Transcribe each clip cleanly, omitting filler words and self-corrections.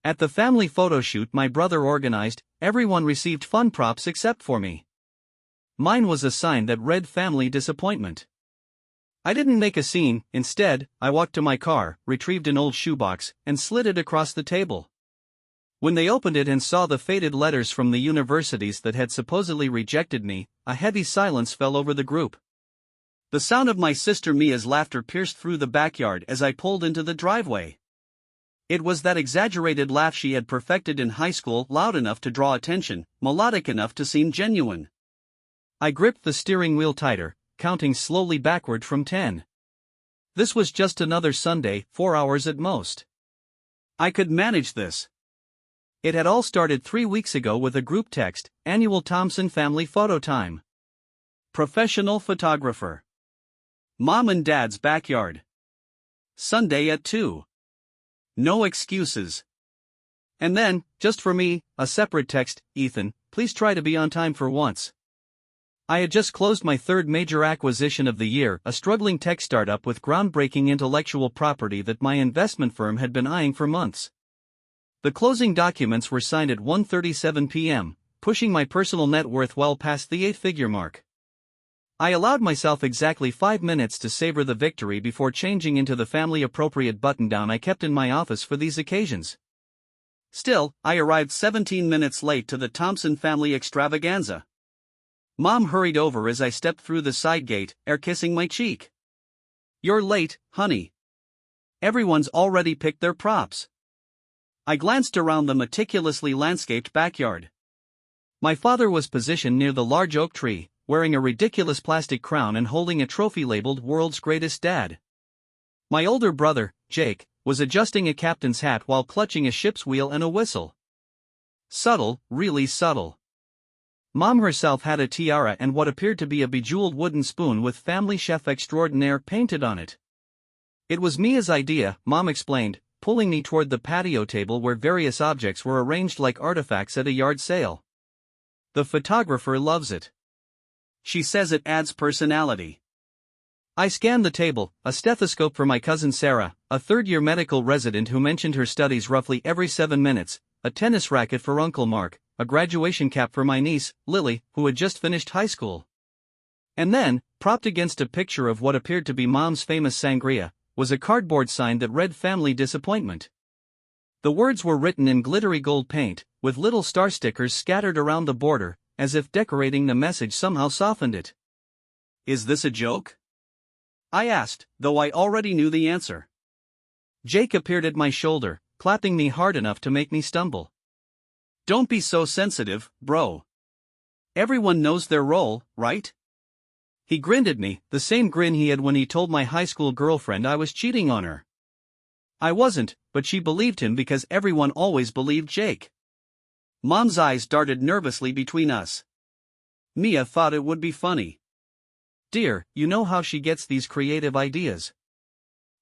At the family photo shoot my brother organized, everyone received fun props except for me. Mine was a sign that read family disappointment. I didn't make a scene. Instead, I walked to my car, retrieved an old shoebox, and slid it across the table. When they opened it and saw the faded letters from the universities that had supposedly rejected me, a heavy silence fell over the group. The sound of my sister Mia's laughter pierced through the backyard as I pulled into the driveway. It was that exaggerated laugh she had perfected in high school, loud enough to draw attention, melodic enough to seem genuine. I gripped the steering wheel tighter, counting slowly backward from 10. This was just another Sunday, 4 hours at most. I could manage this. It had all started 3 weeks ago with a group text, annual Thompson family photo time. Professional photographer. Mom and Dad's backyard. Sunday at 2. No excuses. And then, just for me, a separate text, Ethan, please try to be on time for once. I had just closed my third major acquisition of the year, a struggling tech startup with groundbreaking intellectual property that my investment firm had been eyeing for months. The closing documents were signed at 1:37 p.m., pushing my personal net worth well past the 8-figure mark. I allowed myself exactly 5 minutes to savor the victory before changing into the family-appropriate button-down I kept in my office for these occasions. Still, I arrived 17 minutes late to the Thompson family extravaganza. Mom hurried over as I stepped through the side gate, air-kissing my cheek. "You're late, honey. Everyone's already picked their props." I glanced around the meticulously landscaped backyard. My father was positioned near the large oak tree, wearing a ridiculous plastic crown and holding a trophy labeled World's Greatest Dad. My older brother, Jake, was adjusting a captain's hat while clutching a ship's wheel and a whistle. Subtle, really subtle. Mom herself had a tiara and what appeared to be a bejeweled wooden spoon with Family Chef Extraordinaire painted on it. "It was Mia's idea," Mom explained, pulling me toward the patio table where various objects were arranged like artifacts at a yard sale. "The photographer loves it. She says it adds personality." I scanned the table, a stethoscope for my cousin Sarah, a third-year medical resident who mentioned her studies roughly every 7 minutes, a tennis racket for Uncle Mark, a graduation cap for my niece, Lily, who had just finished high school. And then, propped against a picture of what appeared to be Mom's famous sangria, was a cardboard sign that read Family Disappointment. The words were written in glittery gold paint, with little star stickers scattered around the border, as if decorating the message somehow softened it. "Is this a joke?" I asked, though I already knew the answer. Jake appeared at my shoulder, clapping me hard enough to make me stumble. "Don't be so sensitive, bro. Everyone knows their role, right?" He grinned at me, the same grin he had when he told my high school girlfriend I was cheating on her. I wasn't, but she believed him because everyone always believed Jake. Mom's eyes darted nervously between us. Mia thought it would be funny. "Dear, you know how she gets these creative ideas."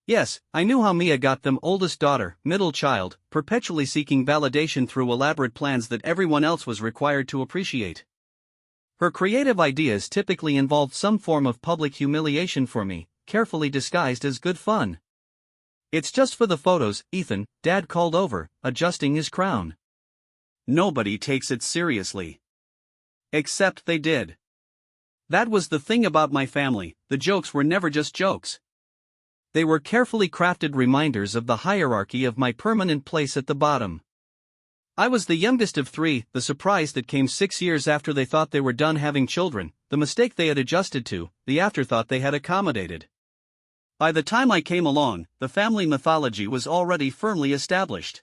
Yes, I knew how Mia got them: oldest daughter, middle child, perpetually seeking validation through elaborate plans that everyone else was required to appreciate. Her creative ideas typically involved some form of public humiliation for me, carefully disguised as good fun. "It's just for the photos, Ethan," Dad called over, adjusting his crown. Nobody takes it seriously. Except they did. That was the thing about my family, the jokes were never just jokes. They were carefully crafted reminders of the hierarchy of my permanent place at the bottom. I was the youngest of 3, the surprise that came 6 years after they thought they were done having children, the mistake they had adjusted to, the afterthought they had accommodated. By the time I came along, the family mythology was already firmly established.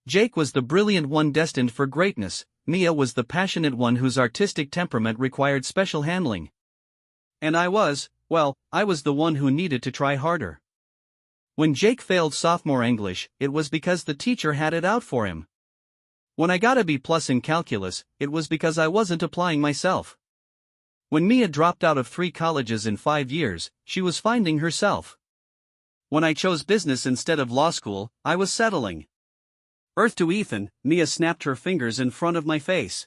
Jake was the brilliant one destined for greatness, Mia was the passionate one whose artistic temperament required special handling. And I was the one who needed to try harder. When Jake failed sophomore English, it was because the teacher had it out for him. When I got a B+ in calculus, it was because I wasn't applying myself. When Mia dropped out of 3 colleges in 5 years, she was finding herself. When I chose business instead of law school, I was settling. "Earth to Ethan," Mia snapped her fingers in front of my face.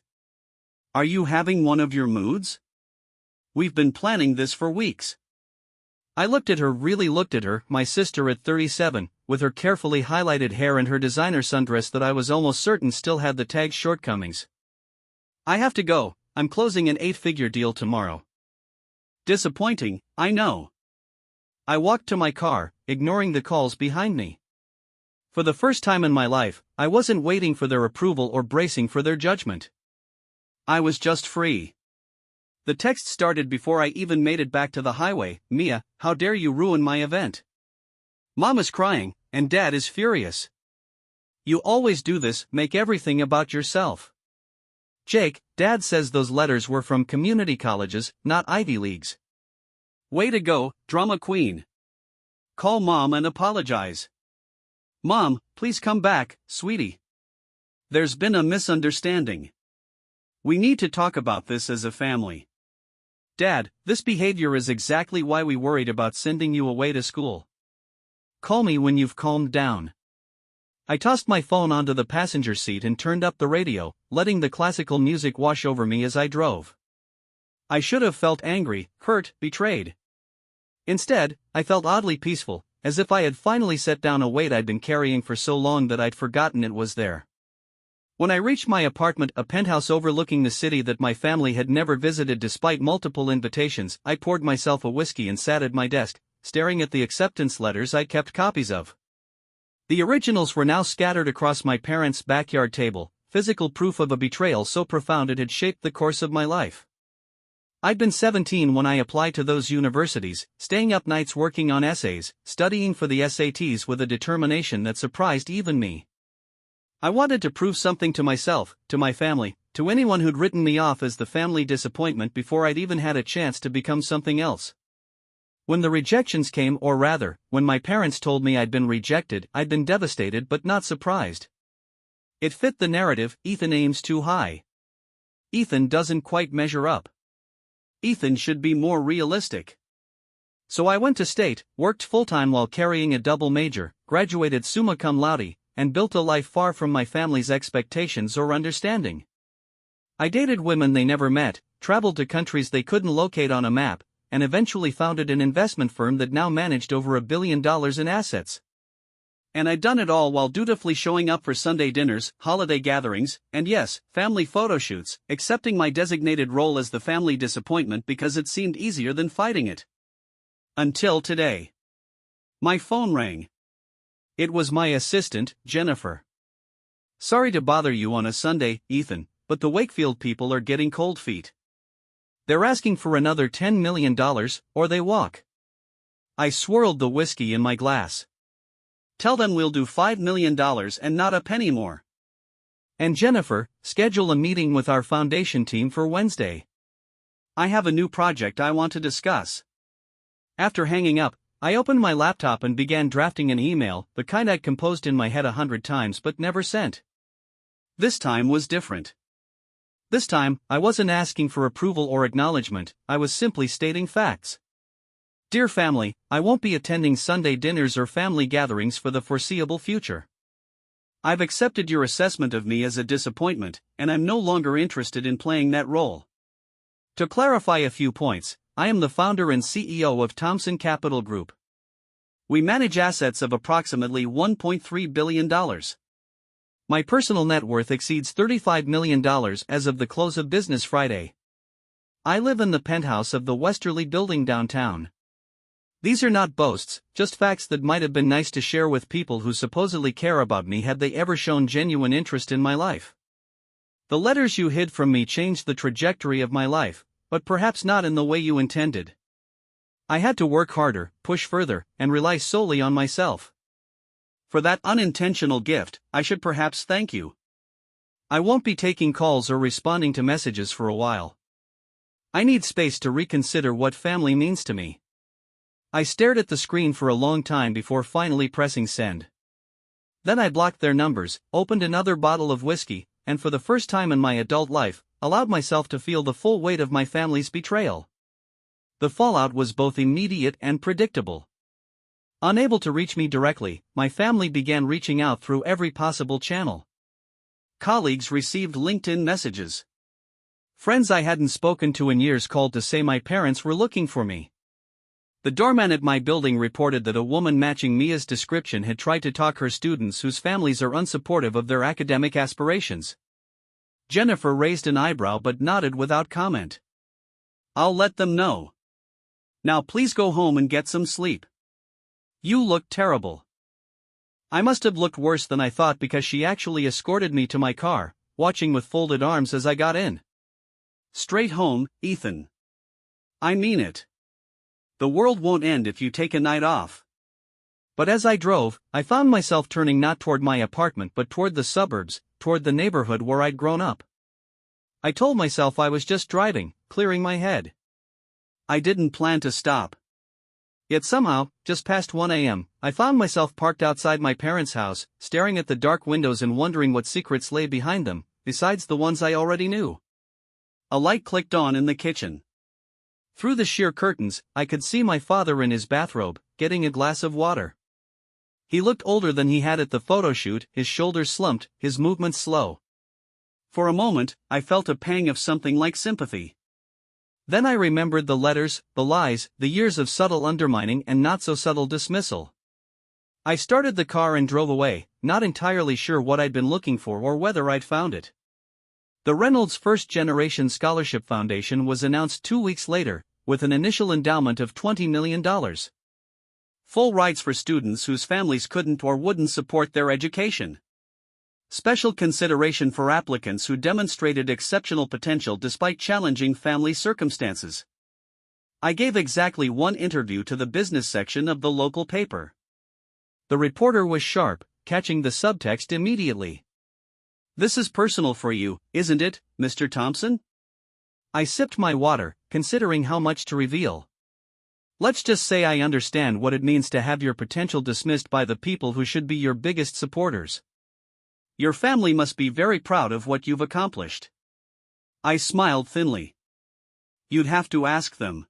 "Are you having one of your moods? We've been planning this for weeks." Really looked at her, my sister at 37, with her carefully highlighted hair and her designer sundress that I was almost certain still had the tag's shortcomings. I have to go, I'm closing an 8-figure deal tomorrow. Disappointing, I know. I walked to my car, ignoring the calls behind me. For the first time in my life, I wasn't waiting for their approval or bracing for their judgment. I was just free. The text started before I even made it back to the highway. Mia, how dare you ruin my event? Mom is crying, and Dad is furious. You always do this, make everything about yourself. Jake, Dad says those letters were from community colleges, not Ivy Leagues. Way to go, drama queen. Call Mom and apologize. Mom, please come back, sweetie. There's been a misunderstanding. We need to talk about this as a family. Dad, this behavior is exactly why we worried about sending you away to school. Call me when you've calmed down. I tossed my phone onto the passenger seat and turned up the radio, letting the classical music wash over me as I drove. I should have felt angry, hurt, betrayed. Instead, I felt oddly peaceful, as if I had finally set down a weight I'd been carrying for so long that I'd forgotten it was there. When I reached my apartment, a penthouse overlooking the city that my family had never visited despite multiple invitations, I poured myself a whiskey and sat at my desk, staring at the acceptance letters I kept copies of. The originals were now scattered across my parents' backyard table, physical proof of a betrayal so profound it had shaped the course of my life. I'd been 17 when I applied to those universities, staying up nights working on essays, studying for the SATs with a determination that surprised even me. I wanted to prove something to myself, to my family, to anyone who'd written me off as the family disappointment before I'd even had a chance to become something else. When the rejections came, or rather, when my parents told me I'd been rejected, I'd been devastated but not surprised. It fit the narrative, Ethan aims too high. Ethan doesn't quite measure up. Ethan should be more realistic. So I went to state, worked full-time while carrying a double major, graduated summa cum laude, and built a life far from my family's expectations or understanding. I dated women they never met, traveled to countries they couldn't locate on a map, and eventually founded an investment firm that now managed over $1 billion in assets. And I'd done it all while dutifully showing up for Sunday dinners, holiday gatherings, and yes, family photo shoots, accepting my designated role as the family disappointment because it seemed easier than fighting it. Until today. My phone rang. It was my assistant, Jennifer. Sorry to bother you on a Sunday, Ethan, but the Wakefield people are getting cold feet. They're asking for another $10 million, or they walk. I swirled the whiskey in my glass. Tell them we'll do $5 million and not a penny more. And Jennifer, schedule a meeting with our foundation team for Wednesday. I have a new project I want to discuss. After hanging up, I opened my laptop and began drafting an email, the kind I'd composed in my head 100 times but never sent. This time was different. This time, I wasn't asking for approval or acknowledgement, I was simply stating facts. Dear family, I won't be attending Sunday dinners or family gatherings for the foreseeable future. I've accepted your assessment of me as a disappointment, and I'm no longer interested in playing that role. To clarify a few points, I am the founder and CEO of Thompson Capital Group. We manage assets of approximately $1.3 billion. My personal net worth exceeds $35 million as of the close of business Friday. I live in the penthouse of the Westerly building downtown. These are not boasts, just facts that might have been nice to share with people who supposedly care about me had they ever shown genuine interest in my life. The letters you hid from me changed the trajectory of my life, but perhaps not in the way you intended. I had to work harder, push further, and rely solely on myself. For that unintentional gift, I should perhaps thank you. I won't be taking calls or responding to messages for a while. I need space to reconsider what family means to me. I stared at the screen for a long time before finally pressing send. Then I blocked their numbers, opened another bottle of whiskey, and for the first time in my adult life, allowed myself to feel the full weight of my family's betrayal. The fallout was both immediate and predictable. Unable to reach me directly, my family began reaching out through every possible channel. Colleagues received LinkedIn messages. Friends I hadn't spoken to in years called to say my parents were looking for me. The doorman at my building reported that a woman matching Mia's description had tried to talk her students whose families are unsupportive of their academic aspirations. Jennifer raised an eyebrow but nodded without comment. I'll let them know. Now please go home and get some sleep. You look terrible. I must have looked worse than I thought because she actually escorted me to my car, watching with folded arms as I got in. Straight home, Ethan. I mean it. The world won't end if you take a night off. But as I drove, I found myself turning not toward my apartment but toward the suburbs, toward the neighborhood where I'd grown up. I told myself I was just driving, clearing my head. I didn't plan to stop. Yet somehow, just past 1 a.m., I found myself parked outside my parents' house, staring at the dark windows and wondering what secrets lay behind them, besides the ones I already knew. A light clicked on in the kitchen. Through the sheer curtains, I could see my father in his bathrobe, getting a glass of water. He looked older than he had at the photo shoot, his shoulders slumped, his movements slow. For a moment, I felt a pang of something like sympathy. Then I remembered the letters, the lies, the years of subtle undermining and not-so-subtle dismissal. I started the car and drove away, not entirely sure what I'd been looking for or whether I'd found it. The Reynolds First Generation Scholarship Foundation was announced 2 weeks later, with an initial endowment of $20 million. Full rides for students whose families couldn't or wouldn't support their education. Special consideration for applicants who demonstrated exceptional potential despite challenging family circumstances. I gave exactly one interview to the business section of the local paper. The reporter was sharp, catching the subtext immediately. "This is personal for you, isn't it, Mr. Thompson?" I sipped my water, considering how much to reveal. "Let's just say I understand what it means to have your potential dismissed by the people who should be your biggest supporters. Your family must be very proud of what you've accomplished." I smiled thinly. "You'd have to ask them."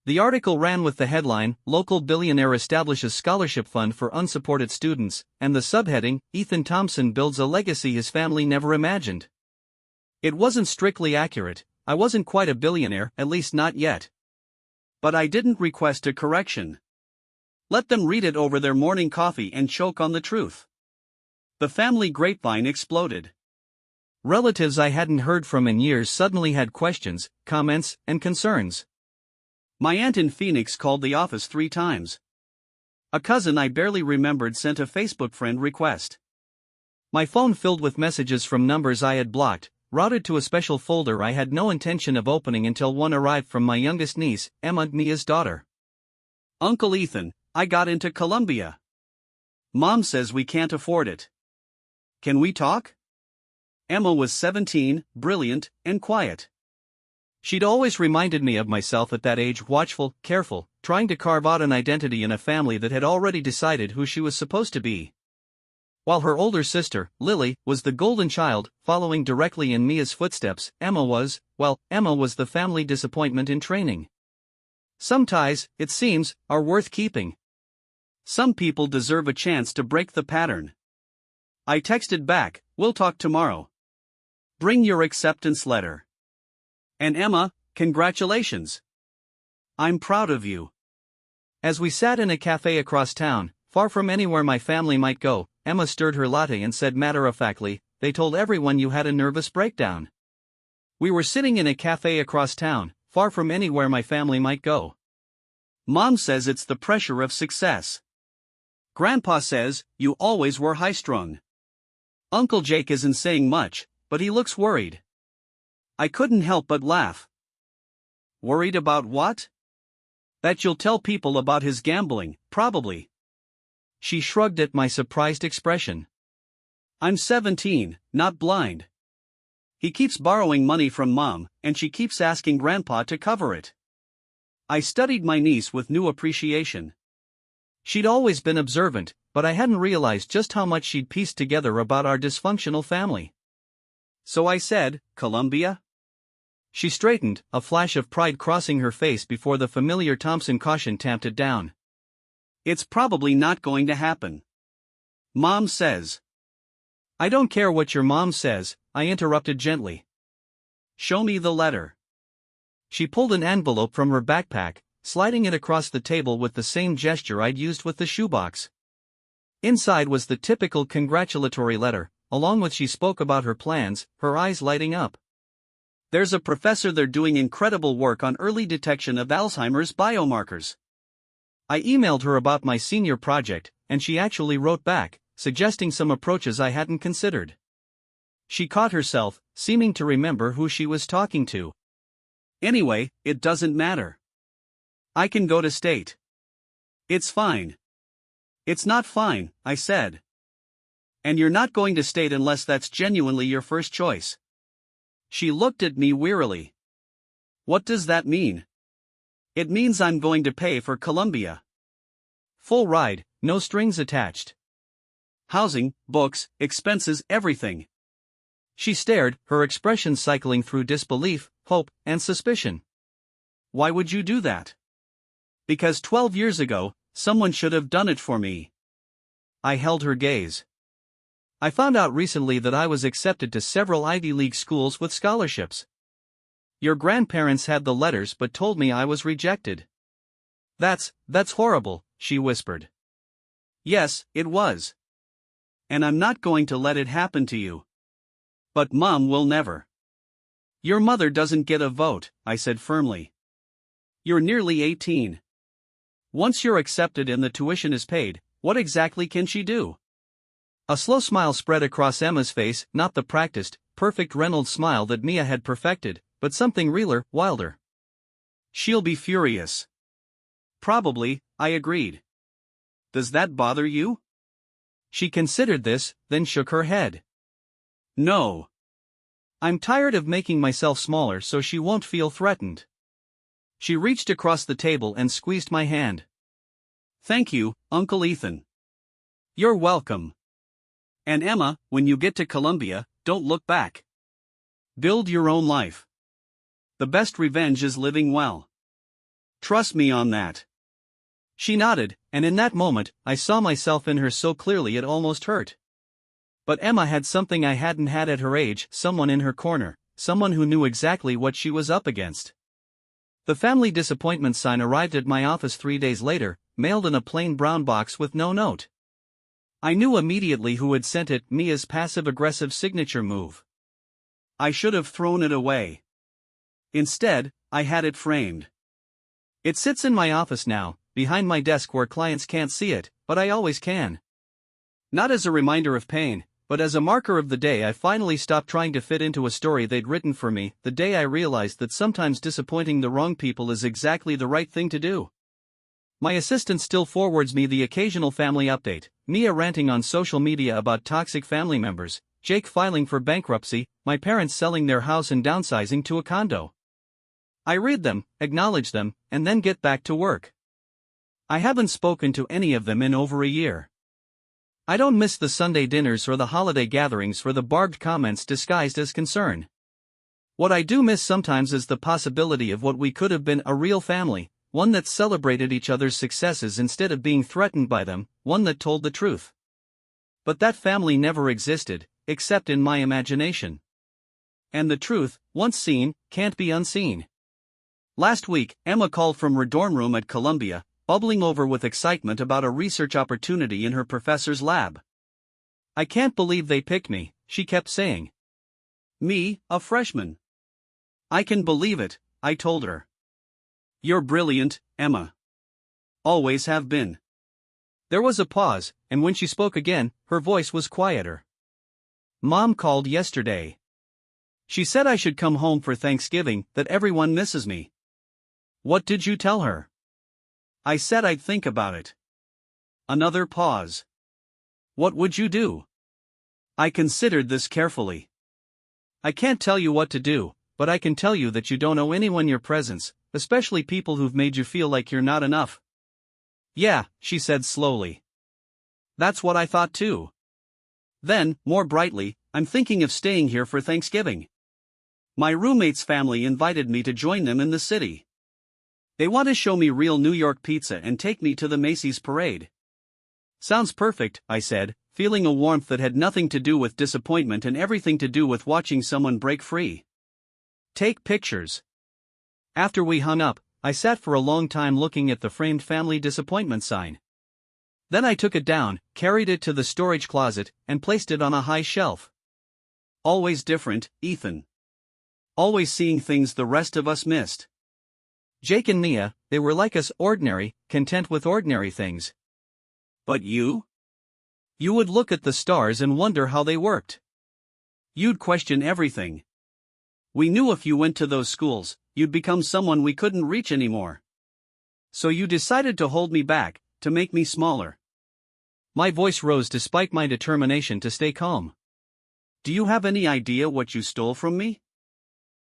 The article ran with the headline, "Local Billionaire Establishes Scholarship Fund for Unsupported Students," and the subheading, "Ethan Thompson Builds a Legacy His Family Never Imagined." It wasn't strictly accurate. I wasn't quite a billionaire, at least not yet. But I didn't request a correction. Let them read it over their morning coffee and choke on the truth. The family grapevine exploded. Relatives I hadn't heard from in years suddenly had questions, comments, and concerns. My aunt in Phoenix called the office 3 times. A cousin I barely remembered sent a Facebook friend request. My phone filled with messages from numbers I had blocked, routed to a special folder I had no intention of opening until one arrived from my youngest niece, Emma, Mia's daughter. "Uncle Ethan, I got into Columbia. Mom says we can't afford it. Can we talk?" Emma was 17, brilliant, and quiet. She'd always reminded me of myself at that age, watchful, careful, trying to carve out an identity in a family that had already decided who she was supposed to be. While her older sister, Lily, was the golden child, following directly in Mia's footsteps, Emma was the family disappointment in training. Some ties, it seems, are worth keeping. Some people deserve a chance to break the pattern. I texted back, "We'll talk tomorrow. Bring your acceptance letter. And Emma, congratulations. I'm proud of you." As we sat in a cafe across town, far from anywhere my family might go, Emma stirred her latte and said matter-of-factly, "They told everyone you had a nervous breakdown." We were sitting in a cafe across town, far from anywhere my family might go. "Mom says it's the pressure of success. Grandpa says, you always were high-strung. Uncle Jake isn't saying much, but he looks worried." I couldn't help but laugh. "Worried about what?" "That you'll tell people about his gambling, probably." She shrugged at my surprised expression. "I'm 17, not blind. He keeps borrowing money from Mom, and she keeps asking Grandpa to cover it." I studied my niece with new appreciation. She'd always been observant, but I hadn't realized just how much she'd pieced together about our dysfunctional family. So I said, "Columbia?" She straightened, a flash of pride crossing her face before the familiar Thompson caution tamped it down. "It's probably not going to happen. Mom says." "I don't care what your mom says," I interrupted gently. "Show me the letter." She pulled an envelope from her backpack, sliding it across the table with the same gesture I'd used with the shoebox. Inside was the typical congratulatory letter, along with she spoke about her plans, her eyes lighting up. "There's a professor there doing incredible work on early detection of Alzheimer's biomarkers." I emailed her about my senior project, and she actually wrote back, suggesting some approaches I hadn't considered. She caught herself, seeming to remember who she was talking to. "Anyway, it doesn't matter. I can go to state." "It's fine." "It's not fine," I said. "And you're not going to state unless that's genuinely your first choice." She looked at me wearily. "What does that mean?" "It means I'm going to pay for Columbia. Full ride, no strings attached. Housing, books, expenses, everything." She stared, her expression cycling through disbelief, hope, and suspicion. "Why would you do that?" "Because 12 years ago, someone should have done it for me." I held her gaze. "I found out recently that I was accepted to several Ivy League schools with scholarships. Your grandparents had the letters but told me I was rejected." That's horrible," she whispered. "Yes, it was. And I'm not going to let it happen to you. But Mom will never." "Your mother doesn't get a vote," I said firmly. "You're nearly 18. Once you're accepted and the tuition is paid, what exactly can she do?" A slow smile spread across Emma's face, not the practiced, perfect Reynolds smile that Mia had perfected, but something realer, wilder. "She'll be furious." "Probably," I agreed. "Does that bother you?" She considered this, then shook her head. "No. I'm tired of making myself smaller so she won't feel threatened." She reached across the table and squeezed my hand. "Thank you, Uncle Ethan." "You're welcome. And Emma, when you get to Columbia, don't look back. Build your own life. The best revenge is living well. Trust me on that." She nodded, and in that moment, I saw myself in her so clearly it almost hurt. But Emma had something I hadn't had at her age, someone in her corner, someone who knew exactly what she was up against. The family disappointment sign arrived at my office 3 days later, mailed in a plain brown box with no note. I knew immediately who had sent it, Mia's passive-aggressive signature move. I should have thrown it away. Instead, I had it framed. It sits in my office now, behind my desk where clients can't see it, but I always can. Not as a reminder of pain, but as a marker of the day I finally stopped trying to fit into a story they'd written for me, the day I realized that sometimes disappointing the wrong people is exactly the right thing to do. My assistant still forwards me the occasional family update, Mia ranting on social media about toxic family members, Jake filing for bankruptcy, my parents selling their house and downsizing to a condo. I read them, acknowledge them, and then get back to work. I haven't spoken to any of them in over a year. I don't miss the Sunday dinners or the holiday gatherings for the barbed comments disguised as concern. What I do miss sometimes is the possibility of what we could have been, a real family, one that celebrated each other's successes instead of being threatened by them, one that told the truth. But that family never existed, except in my imagination. And the truth, once seen, can't be unseen. Last week, Emma called from her dorm room at Columbia, bubbling over with excitement about a research opportunity in her professor's lab. "I can't believe they picked me," she kept saying. "Me, a freshman." "I can believe it," I told her. "You're brilliant, Emma. Always have been." There was a pause, and when she spoke again, her voice was quieter. "Mom called yesterday. She said I should come home for Thanksgiving, that everyone misses me." "What did you tell her?" "I said I'd think about it." Another pause. "What would you do?" "I considered this carefully. I can't tell you what to do, but I can tell you that you don't owe anyone your presence, especially people who've made you feel like you're not enough." "Yeah," she said slowly. "That's what I thought too." Then, more brightly, "I'm thinking of staying here for Thanksgiving. My roommate's family invited me to join them in the city. They want to show me real New York pizza and take me to the Macy's parade." "Sounds perfect," I said, feeling a warmth that had nothing to do with disappointment and everything to do with watching someone break free. "Take pictures." After we hung up, I sat for a long time looking at the framed family disappointment sign. Then I took it down, carried it to the storage closet, and placed it on a high shelf. Always different, Ethan. Always seeing things the rest of us missed. Jake and Nia, they were like us, ordinary, content with ordinary things. But you? You would look at the stars and wonder how they worked. You'd question everything. We knew if you went to those schools, you'd become someone we couldn't reach anymore. So you decided to hold me back, to make me smaller. My voice rose despite my determination to stay calm. Do you have any idea what you stole from me?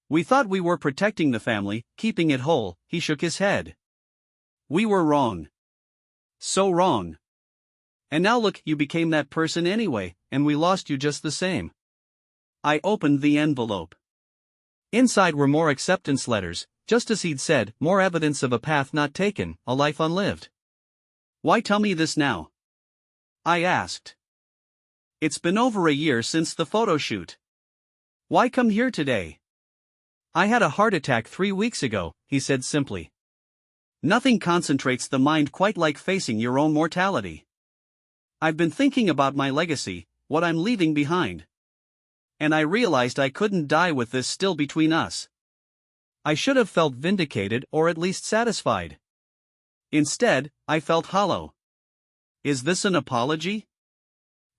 We thought we were protecting the family, keeping it whole. He shook his head. We were wrong. So wrong. And now look, you became that person anyway, and we lost you just the same. I opened the envelope. Inside were more acceptance letters, just as he'd said, more evidence of a path not taken, a life unlived. Why tell me this now? I asked. It's been over a year since the photo shoot. Why come here today? I had a heart attack 3 weeks ago, he said simply. Nothing concentrates the mind quite like facing your own mortality. I've been thinking about my legacy, what I'm leaving behind. And I realized I couldn't die with this still between us. I should have felt vindicated or at least satisfied. Instead, I felt hollow. Is this an apology?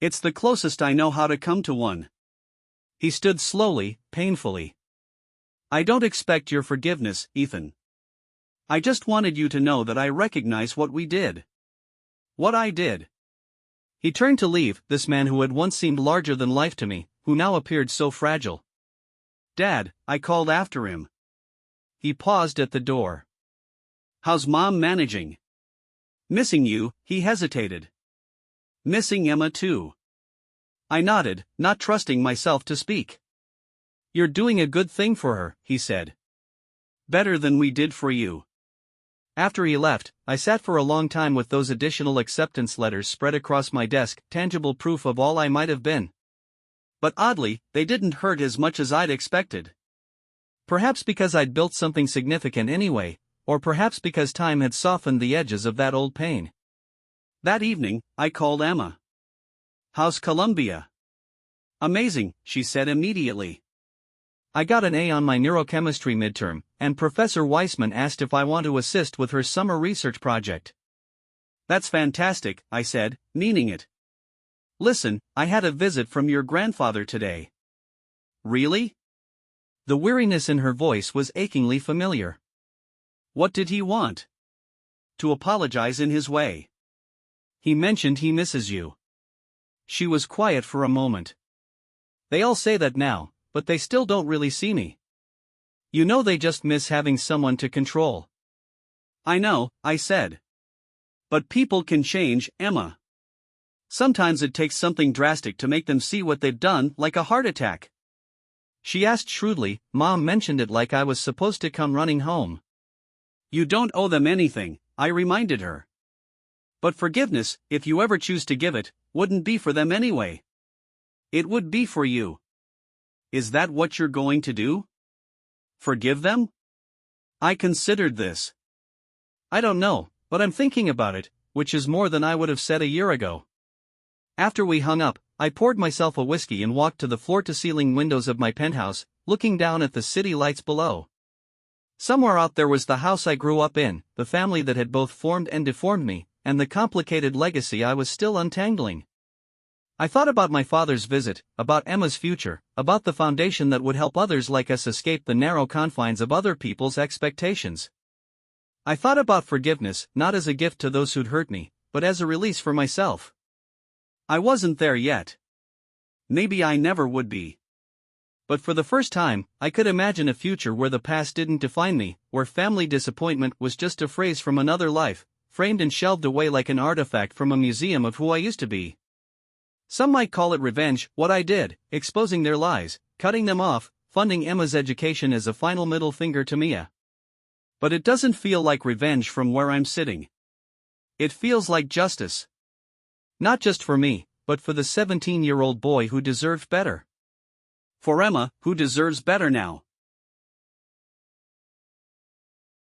It's the closest I know how to come to one. He stood slowly, painfully. I don't expect your forgiveness, Ethan. I just wanted you to know that I recognize what we did. What I did. He turned to leave, this man who had once seemed larger than life to me, who now appeared so fragile. Dad, I called after him. He paused at the door. How's Mom managing? Missing you, he hesitated. Missing Emma too. I nodded, not trusting myself to speak. You're doing a good thing for her, he said. Better than we did for you. After he left, I sat for a long time with those additional acceptance letters spread across my desk, tangible proof of all I might have been. But oddly, they didn't hurt as much as I'd expected. Perhaps because I'd built something significant anyway, or perhaps because time had softened the edges of that old pain. That evening, I called Emma. How's Columbia? Amazing, she said immediately. I got an A on my neurochemistry midterm, and Professor Weissman asked if I want to assist with her summer research project. That's fantastic, I said, meaning it. Listen, I had a visit from your grandfather today. Really? The weariness in her voice was achingly familiar. What did he want? To apologize in his way. He mentioned he misses you. She was quiet for a moment. They all say that now, but they still don't really see me. You know, they just miss having someone to control. I know, I said. But people can change, Emma. Sometimes it takes something drastic to make them see what they've done, like a heart attack. She asked shrewdly. Mom mentioned it like I was supposed to come running home. You don't owe them anything, I reminded her. But forgiveness, if you ever choose to give it, wouldn't be for them anyway. It would be for you. Is that what you're going to do? Forgive them? I considered this. I don't know, but I'm thinking about it, which is more than I would have said a year ago. After we hung up, I poured myself a whiskey and walked to the floor-to-ceiling windows of my penthouse, looking down at the city lights below. Somewhere out there was the house I grew up in, the family that had both formed and deformed me, and the complicated legacy I was still untangling. I thought about my father's visit, about Emma's future, about the foundation that would help others like us escape the narrow confines of other people's expectations. I thought about forgiveness, not as a gift to those who'd hurt me, but as a release for myself. I wasn't there yet. Maybe I never would be. But for the first time, I could imagine a future where the past didn't define me, where family disappointment was just a phrase from another life, framed and shelved away like an artifact from a museum of who I used to be. Some might call it revenge, what I did, exposing their lies, cutting them off, funding Emma's education as a final middle finger to Mia. But it doesn't feel like revenge from where I'm sitting. It feels like justice. Not just for me, but for the 17-year-old boy who deserved better. For Emma, who deserves better now.